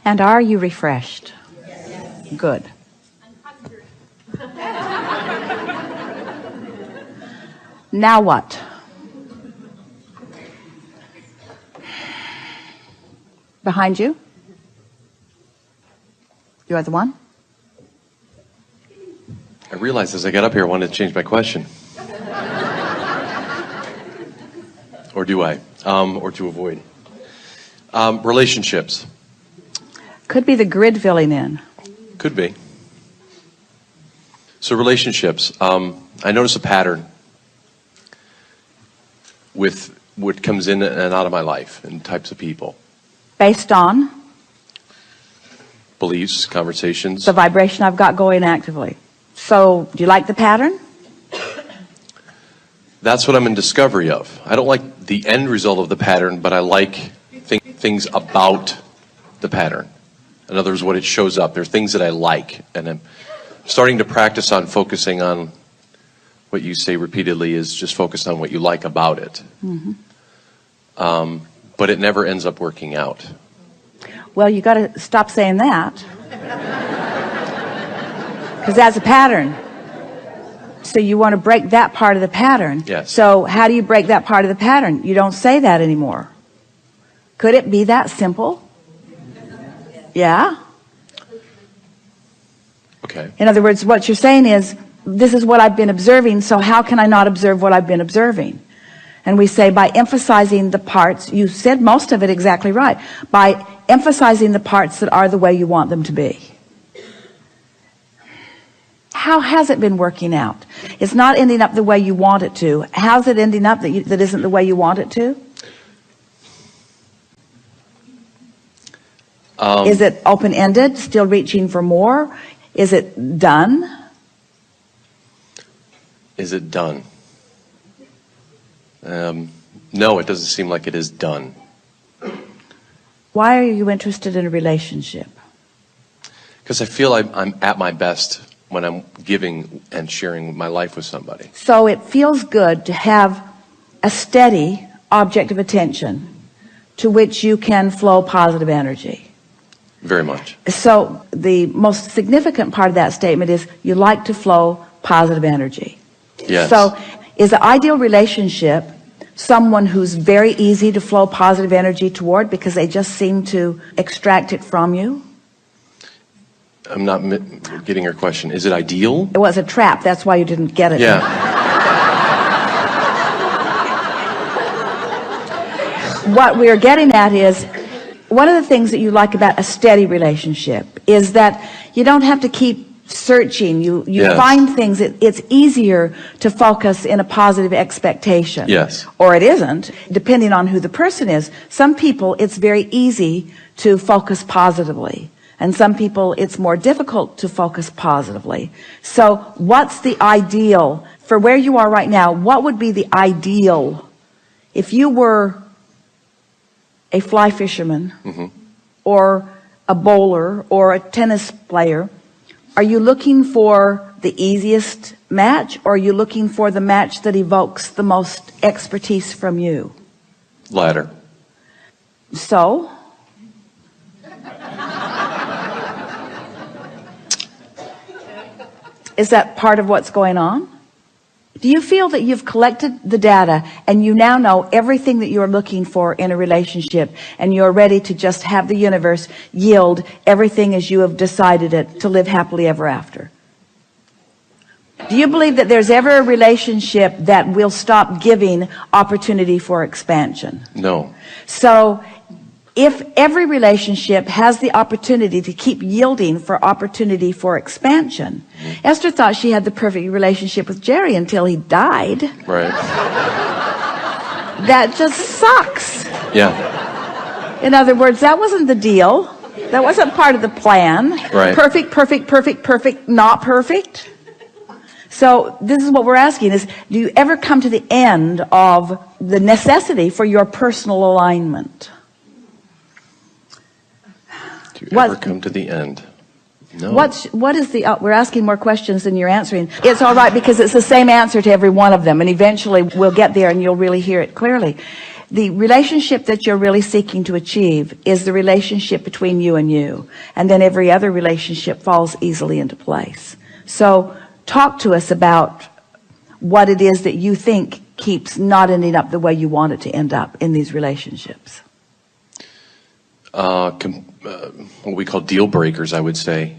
And are you refreshed? Yes. Good. Now what? Behind you? You are the one? I realized as I got up here I wanted to change my question. Or do I? Or to avoid. Relationships. Could be the grid filling in. Could be. So relationships. I notice a pattern with what comes in and out of my life and types of people. Based on? Beliefs, conversations. The vibration I've got going actively. So, do you like the pattern? That's what I'm in discovery of. I don't like the end result of the pattern, but I like things about the pattern. In other words, what it shows up. There's things that I like, and I'm starting to practice on focusing on what you say repeatedly is just focus on what you like about it. Mm-hmm. But it never ends up working out. Well, you got to stop saying that. Because that's a pattern. So you want to break that part of the pattern. Yes. So how do you break that part of the pattern? You don't say that anymore. Could it be that simple? Yeah? Okay. In other words, what you're saying is, this is what I've been observing, so how can I not observe what I've been observing? And we say by emphasizing the parts, you said most of it exactly right, by emphasizing the parts that are the way you want them to be. How has it been working out? It's not ending up the way you want it to. How's it ending up that isn't the way you want it to? Is it open-ended, still reaching for more? Is it done? Is it done? No, it doesn't seem like it is done. Why are you interested in a relationship? Because I feel I'm at my best when I'm giving and sharing my life with somebody. So it feels good to have a steady object of attention to which you can flow positive energy. Very much. So the most significant part of that statement is you like to flow positive energy. Yes. So is the ideal relationship someone who's very easy to flow positive energy toward because they just seem to extract it from you? I'm not getting your question. Is it ideal? It was a trap. That's why you didn't get it. Yeah. What we're getting at is, one of the things that you like about a steady relationship is that you don't have to keep searching. You Yes. find things. It's easier to focus in a positive expectation. Yes. Or it isn't, depending on who the person is. Some people, it's very easy to focus positively. And some people, it's more difficult to focus positively. So what's the ideal for where you are right now? What would be the ideal if you were a fly fisherman, or a bowler, or a tennis player? Are you looking for the easiest match, or are you looking for the match that evokes the most expertise from you? Latter. So is that part of what's going on? Do you feel that you've collected the data and you now know everything that you're looking for in a relationship, and you're ready to just have the universe yield everything as you have decided it, to live happily ever after? Do you believe that there's ever a relationship that will stop giving opportunity for expansion? No. So if every relationship has the opportunity to keep yielding for opportunity for expansion, Esther thought she had the perfect relationship with Jerry until he died. Right. That just sucks. Yeah. In other words, that wasn't the deal. That wasn't part of the plan. Right. Perfect, perfect, perfect, perfect, not perfect. So this is what we're asking is, do you ever come to the end of the necessity for your personal alignment? Do you ever come to the end? No. What is the, we're asking more questions than you're answering. It's all right, because it's the same answer to every one of them, and eventually we'll get there and you'll really hear it clearly. The relationship that you're really seeking to achieve is the relationship between you and you. And then every other relationship falls easily into place. So talk to us about what it is that you think keeps not ending up the way you want it to end up in these relationships. What we call deal breakers, I would say.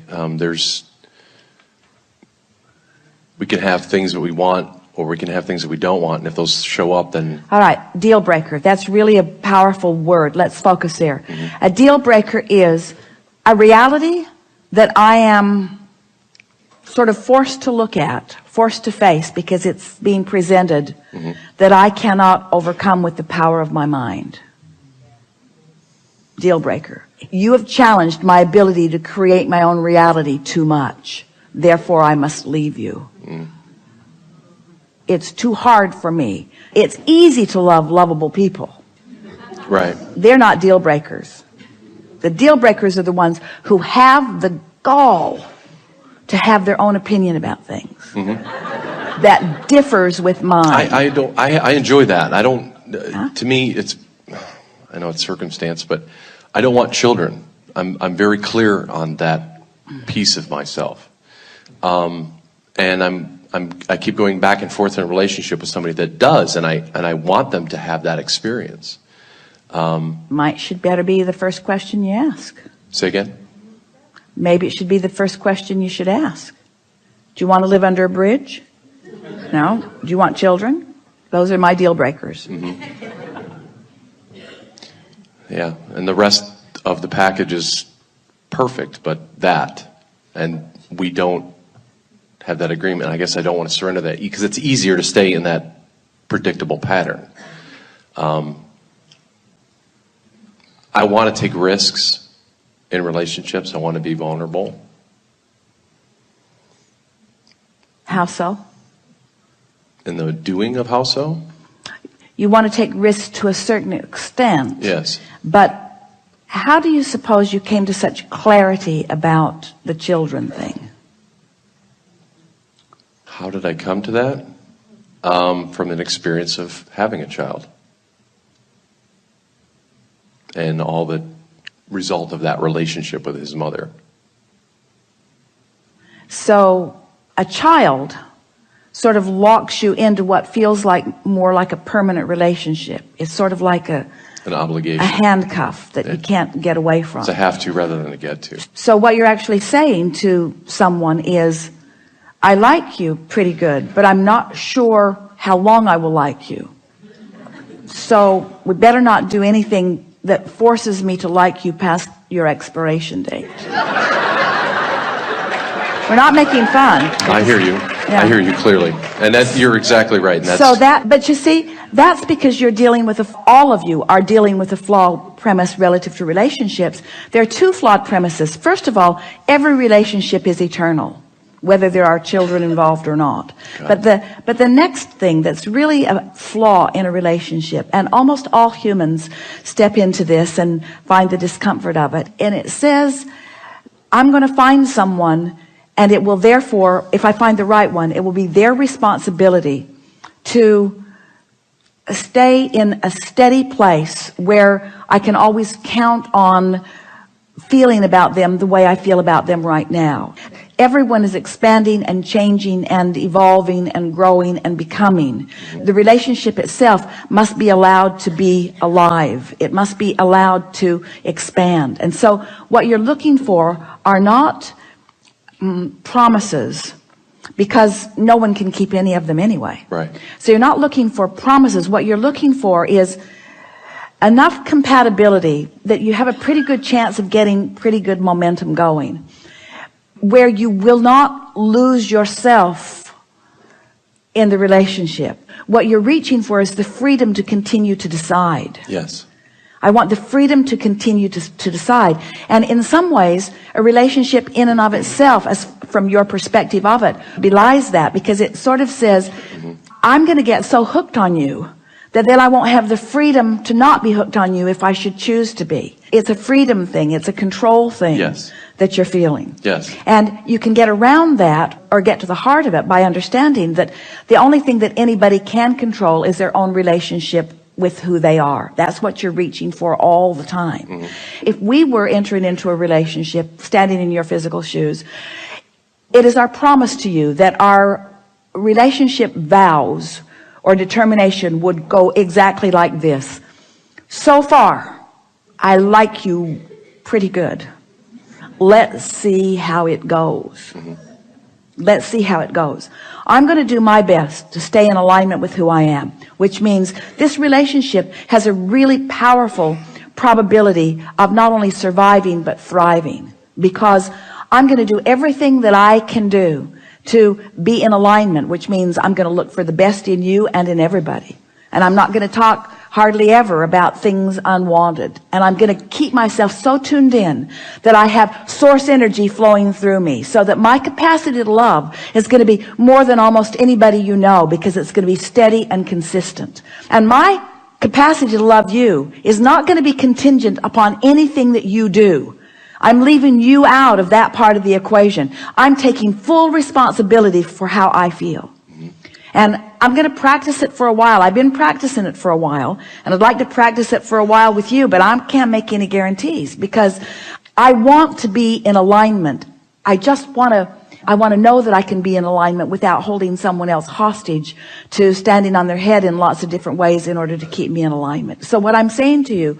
We can have things that we want, or we can have things that we don't want, and if those show up, then... All right, deal breaker. That's really a powerful word. Let's focus there. A deal breaker is a reality that I am sort of forced to look at, forced to face, because it's being presented, that I cannot overcome with the power of my mind. Deal breaker. You have challenged my ability to create my own reality too much. Therefore, I must leave you. It's too hard for me. It's easy to love lovable people. Right. They're not deal breakers. The deal breakers are the ones who have the gall to have their own opinion about things that differs with mine. I enjoy that. I don't. To me, it's. I know it's circumstance, but I don't want children. I'm very clear on that piece of myself, and I keep going back and forth in a relationship with somebody that does, and I want them to have that experience. Should better be the first question you ask. Say again? Maybe it should be the first question you should ask. Do you want to live under a bridge? No? Do you want children? Those are my deal breakers. Yeah, and the rest of the package is perfect, but and we don't have that agreement. I guess I don't want to surrender that, because it's easier to stay in that predictable pattern. I want to take risks in relationships. I want to be vulnerable. How so? In the doing of how so? You want to take risks to a certain extent. Yes. But how do you suppose you came to such clarity about the children thing? How did I come to that? From an experience of having a child. And all the result of that relationship with his mother. So a child sort of locks you into what feels like more like a permanent relationship. It's sort of like an obligation, a handcuff that you can't get away from. It's a have to rather than a get to. So what you're actually saying to someone is, I like you pretty good, but I'm not sure how long I will like you. So we better not do anything that forces me to like you past your expiration date. We're not making fun. I hear you. Yeah. I hear you clearly. And you're exactly right. And but you see, that's because you're dealing with, all of you are dealing with a flawed premise relative to relationships. There are two flawed premises. First of all, every relationship is eternal, whether there are children involved or not. But the next thing that's really a flaw in a relationship, and almost all humans step into this and find the discomfort of it, and it says, I'm going to find someone, and it will therefore, if I find the right one, it will be their responsibility to stay in a steady place where I can always count on feeling about them the way I feel about them right now. Everyone is expanding and changing and evolving and growing and becoming. The relationship itself must be allowed to be alive. It must be allowed to expand. And so what you're looking for are not promises, because no one can keep any of them anyway. Right. So you're not looking for promises. What you're looking for is enough compatibility that you have a pretty good chance of getting pretty good momentum going, where you will not lose yourself in the relationship. What you're reaching for is the freedom to continue to decide. Yes. I want the freedom to continue to decide. And in some ways, a relationship in and of itself, as from your perspective of it, belies that, because it sort of says, I'm going to get so hooked on you that then I won't have the freedom to not be hooked on you if I should choose to be. It's a freedom thing. It's a control thing. Yes. That you're feeling. Yes. And you can get around that, or get to the heart of it, by understanding that the only thing that anybody can control is their own relationship with who they are. That's what you're reaching for all the time. If we were entering into a relationship, standing in your physical shoes, it is our promise to you that our relationship vows or determination would go exactly like this. So far, I like you pretty good. Let's see how it goes. Let's see how it goes. I'm going to do my best to stay in alignment with who I am, which means this relationship has a really powerful probability of not only surviving but thriving, because I'm going to do everything that I can do to be in alignment, which means I'm going to look for the best in you and in everybody. And I'm not going to talk hardly ever about things unwanted. And I'm going to keep myself so tuned in that I have source energy flowing through me, so that my capacity to love is going to be more than almost anybody you know, because it's going to be steady and consistent. And my capacity to love you is not going to be contingent upon anything that you do. I'm leaving you out of that part of the equation. I'm taking full responsibility for how I feel. And I'm going to practice it for a while. I've been practicing it for a while, and I'd like to practice it for a while with you, but I can't make any guarantees, because I want to be in alignment. I want to know that I can be in alignment without holding someone else hostage to standing on their head in lots of different ways in order to keep me in alignment. So what I'm saying to you,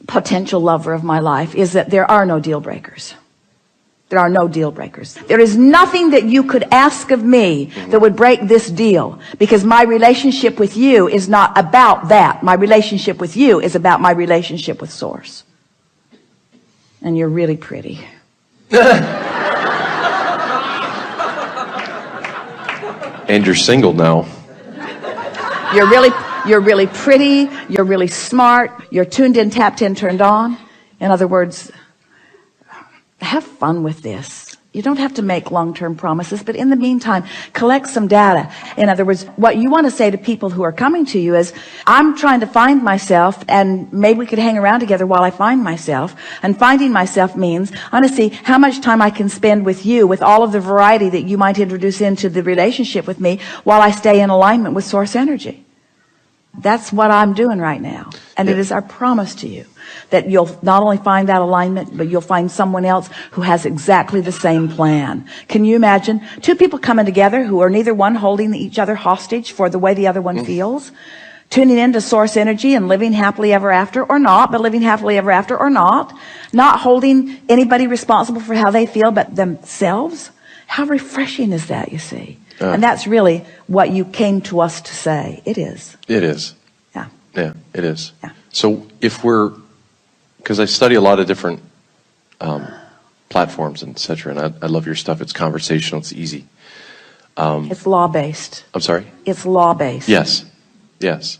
potential lover of my life, is that there are no deal breakers. There are no deal breakers. There is nothing that you could ask of me that would break this deal, because my relationship with you is not about that. My relationship with you is about my relationship with Source. And you're really pretty. And you're single now. You're really pretty. You're really smart. You're tuned in, tapped in, turned on. In other words, have fun with this. You don't have to make long-term promises, but in the meantime, collect some data. In other words, what you want to say to people who are coming to you is, I'm trying to find myself, and maybe we could hang around together while I find myself. And finding myself means I want to see how much time I can spend with you, with all of the variety that you might introduce into the relationship with me, while I stay in alignment with source energy. That's what I'm doing right now. And it is our promise to you that you'll not only find that alignment, but you'll find someone else who has exactly the same plan. Can you imagine two people coming together who are neither one holding each other hostage for the way the other one feels, tuning into source energy and living happily ever after, or not, but living happily ever after, or not holding anybody responsible for how they feel but themselves? How refreshing is that, you see? And that's really what you came to us to say. It is. It is. Yeah. Yeah, it is. Yeah. So because I study a lot of different platforms and et cetera, and I love your stuff. It's conversational. It's easy. It's law-based. I'm sorry? It's law-based. Yes. Yes.